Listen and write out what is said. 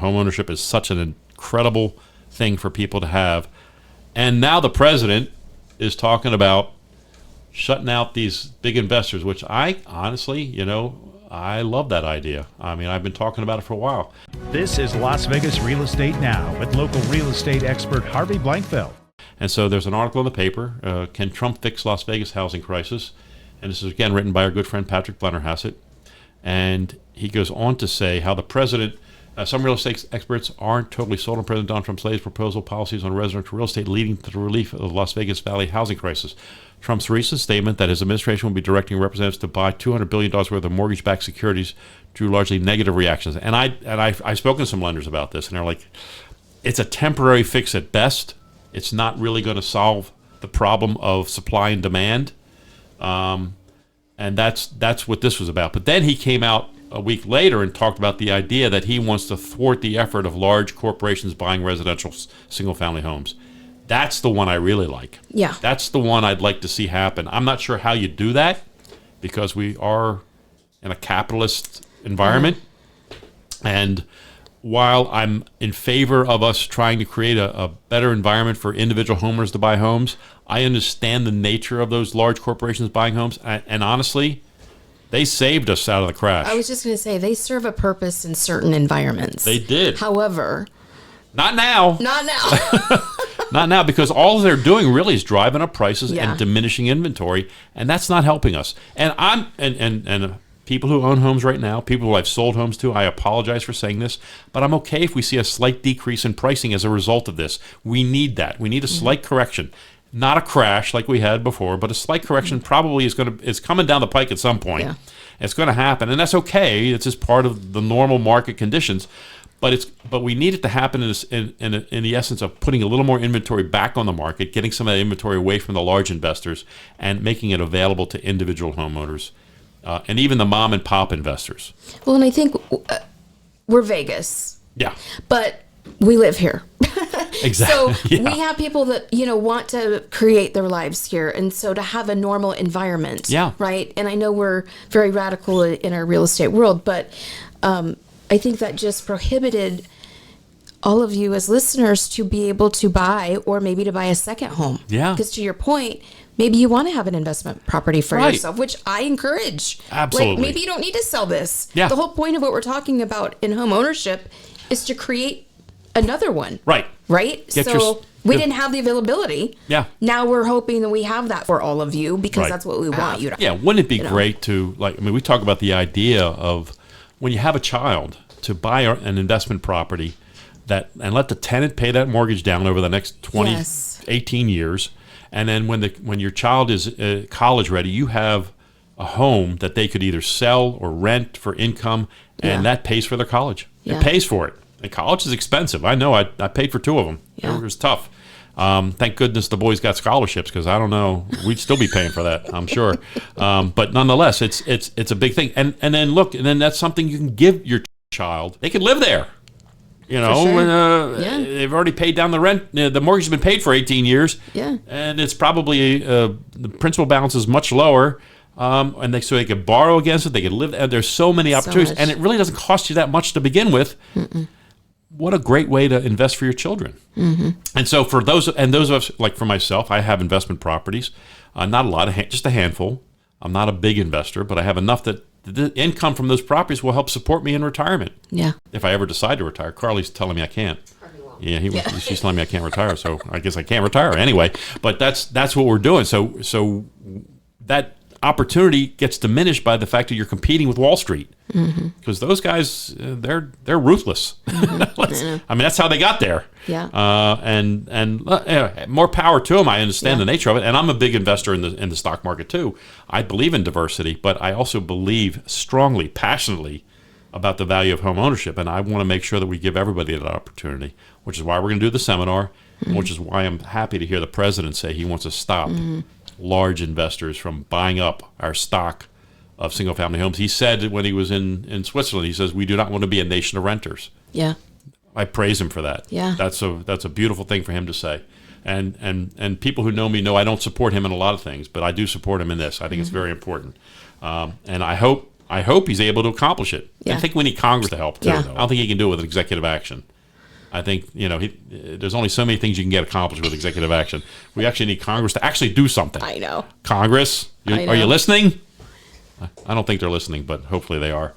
Homeownership is such an incredible thing for people to have. And now the president is talking about shutting out these big investors, which I honestly, I love that idea. I mean, I've been talking about it for a while. This is Las Vegas Real Estate Now with local real estate expert Harvey Blankfeld. And so there's an article in the paper, Can Trump Fix Las Vegas Housing Crisis? And this is, again, written by our good friend Patrick Blennerhassett. And he goes on to say how the president, some real estate experts aren't totally sold on President Donald Trump's latest proposal policies on residential real estate leading to the relief of the Las Vegas Valley housing crisis. Trump's recent statement that his administration will be directing representatives to buy $200 billion worth of mortgage-backed securities drew largely negative reactions. And I've spoken to some lenders about this, and they're like, it's a temporary fix at best. It's not really going to solve the problem of supply and demand. And that's what this was about. But then he came out a week later and talked about the idea that he wants to thwart the effort of large corporations buying residential single-family homes. That's the one I really like. Yeah. That's the one I'd like to see happen. I'm not sure how you do that because we are in a capitalist environment. And while I'm in favor of us trying to create a better environment for individual homeowners to buy homes, I understand the nature of those large corporations buying homes. And honestly, they saved us out of the crash. I was just going to say, they serve a purpose in certain environments. They did. However, not now. Not now. Not now, because all they're doing really is driving up prices and diminishing inventory, and that's not helping us. And and people who own homes right now, people who I've sold homes to, I apologize for saying this, but I'm okay if we see a slight decrease in pricing as a result of this. We need that. We need a slight correction. Not a crash like we had before, but a slight correction probably is coming down the pike at some point. Yeah. It's going to happen, and that's okay. It's just part of the normal market conditions. But we need it to happen in the essence of putting a little more inventory back on the market, getting some of that inventory away from the large investors, and making it available to individual homeowners and even the mom and pop investors. Well, and I think we're Vegas. Yeah. But we live here. Exactly. So we have people that, want to create their lives here. And so to have a normal environment. Yeah. Right. And I know we're very radical in our real estate world, but I think that just prohibited all of you as listeners to be able to buy or maybe to buy a second home. Yeah. Because to your point, maybe you want to have an investment property for yourself, which I encourage. Absolutely. Like, maybe you don't need to sell this. Yeah. The whole point of what we're talking about in home ownership is to create another one. Right. Right? We didn't have the availability. Yeah. Now we're hoping that we have that for all of you because that's what we want you to have. Yeah. Wouldn't it be great to, we talk about the idea of when you have a child, to buy an investment property and let the tenant pay that mortgage down over the next 20, 18 years. And then when your child is college ready, you have a home that they could either sell or rent for income, and that pays for their college. Yeah. It pays for it. And college is expensive. I know. I paid for 2 of them. Yeah. It was tough. Thank goodness the boys got scholarships, because I don't know, we'd still be paying for that, I'm sure. But nonetheless, it's a big thing. And then that's something you can give your child. They can live there. They've already paid down the rent. The mortgage has been paid for 18 years. Yeah. And it's probably the principal balance is much lower. And so they could borrow against it. They could live. There's so many opportunities, and it really doesn't cost you that much to begin with. Mm-mm. What a great way to invest for your children. Mm-hmm. And so for those of us, like for myself, I have investment properties, not a lot, just a handful. I'm not a big investor, but I have enough that the income from those properties will help support me in retirement. Yeah. If I ever decide to retire. Carly's telling me I can't. Yeah, she's telling me I can't retire, so I guess I can't retire anyway. But that's what we're doing. So that opportunity gets diminished by the fact that you're competing with Wall Street, because those guys, they're ruthless. I mean, that's how they got there. Yeah. And more power to them. I understand the nature of it, and I'm a big investor in the stock market too. I believe in diversity, but I also believe strongly, passionately about the value of home ownership, and I want to make sure that we give everybody that opportunity, which is why we're going to do the seminar, which is why I'm happy to hear the president say he wants to stop large investors from buying up our stock of single-family homes. He said when he was in Switzerland, he says, we do not want to be a nation of renters. Yeah. I praise him for that. Yeah. That's a beautiful thing for him to say. And people who know me know I don't support him in a lot of things, but I do support him in this. I think it's very important. And I hope I hope he's able to accomplish it. Yeah. I think we need Congress to help too. Yeah. Though. I don't think he can do it with executive action. I think there's only so many things you can get accomplished with executive action. We actually need Congress to actually do something. I know. Congress, I know. are you listening? I don't think they're listening, but hopefully they are.